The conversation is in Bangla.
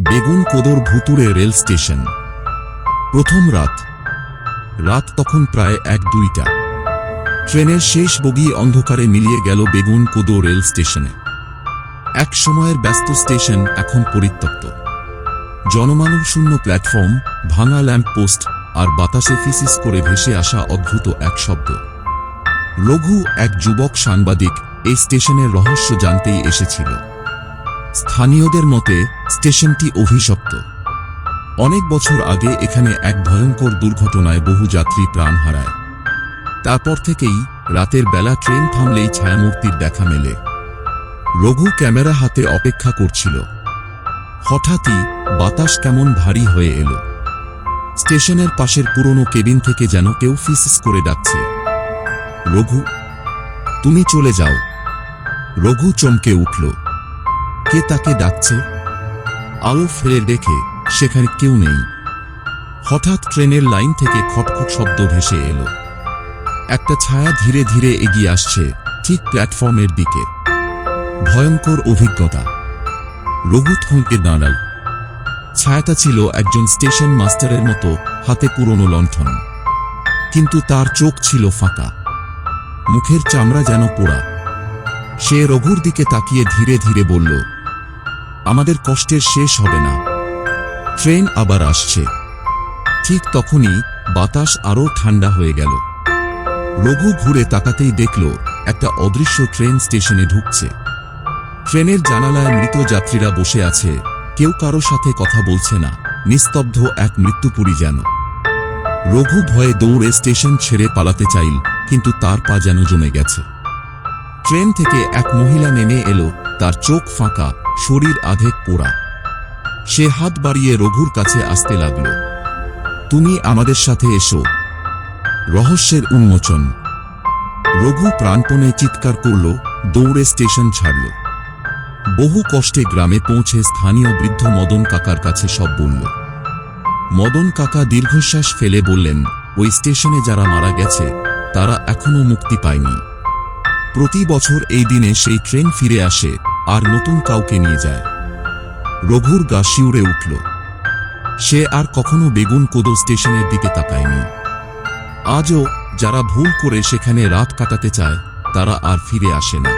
বেগুনকোদর ভুতুড়ে রেল স্টেশন। প্রথম রাত তখন প্রায় 1-2টা। ট্রেনের শেষ বগি অন্ধকারে মিলিয়ে গেল বেগুনকোদো রেল স্টেশনে। এক সময়ের ব্যস্ত স্টেশন এখন পরিত্যক্ত। জনমানব শূন্য প্ল্যাটফর্ম, ভাঙা ল্যাম্পপোস্ট আর বাতাসে ফিসিস করে ভেসে আসা অদ্ভুত এক শব্দ। রঘু, এক যুবক সাংবাদিক, এই স্টেশনের রহস্য জানতেই এসেছিল। স্থানীয়দের মতে স্টেশনটি অভিশপ্ত। অনেক বছর আগে এখানে এক ভয়ঙ্কর দুর্ঘটনায় বহু যাত্রী প্রাণ হারায়। তারপর থেকেই রাতের বেলা ট্রেন থামলেই ছায়ামূর্তির দেখা মেলে। রঘু ক্যামেরা হাতে অপেক্ষা করছিল। হঠাৎই বাতাস কেমন ভারী হয়ে এলো। স্টেশনের পাশের পুরনো কেবিন থেকে যেন কেউ ফিসিস করে ডাকছে, রঘু, তুমি চলে যাও। রঘু চমকে উঠল। কে তাকে ডাকছে? আলো ফেলে দেখে সেখানে কেউ নেই। হঠাৎ ট্রেনের লাইন থেকে খটখট শব্দ ভেসে এলো। একটা ছায়া ধীরে ধীরে এগিয়ে আসছে, ঠিক প্ল্যাটফর্মের দিকে। ভয়ঙ্কর অভিজ্ঞতা। রঘু থমকে দাঁড়াল। ছায়াটা ছিল একজন স্টেশন মাস্টারের মতো, হাতে পুরনো লণ্ঠন। কিন্তু তার চোখ ছিল ফাঁকা, মুখের চামড়া যেন পোড়া। সে রঘুর দিকে তাকিয়ে ধীরে ধীরে বলল, আমাদের কষ্টের শেষ হবে না, ট্রেন আবার আসছে। ঠিক তখনই বাতাস আরও ঠান্ডা হয়ে গেল। রঘু ঘুরে তাকাতেই দেখল একটা অদৃশ্য ট্রেন স্টেশনে ঢুকছে। ট্রেনের জানালায় মৃত যাত্রীরা বসে আছে, কেউ কারো সাথে কথা বলছে না, নিস্তব্ধ এক মৃত্যুপুরী যেন। রঘু ভয়ে দৌড়ে স্টেশন ছেড়ে পালাতে চাইল, কিন্তু তার পা যেন জমে গেছে। ট্রেন থেকে এক মহিলা নেমে এলো, তার চোখ ফাঁকা, শরীর আধেক পোড়া। সে হাত বাড়িয়ে রঘুর কাছে আসতে লাগল। তুমি আমাদের সাথে এসো, রহস্যের উন্মোচন। রঘু প্রাণপণে চিৎকার করল, দৌড়ে স্টেশন ছাড়ল। বহু কষ্টে গ্রামে পৌঁছে স্থানীয় বৃদ্ধ মদন কাকার কাছে সব বলল। মদন কাকা দীর্ঘশ্বাস ফেলে বললেন, ওই স্টেশনে যারা মারা গেছে তারা এখনো মুক্তি পায়নি। প্রতি বছর এই দিনে সেই ট্রেন ফিরে আসে আর নতুন কাউকে নিয়ে যায়। রঘুর গা শিউরে উঠল। সে আর কখনো বেগুনকোদো স্টেশনের দিকে তাকায়নি। আজও যারা ভুল করে সেখানে রাত কাটাতে চায় তারা আর ফিরে আসে না।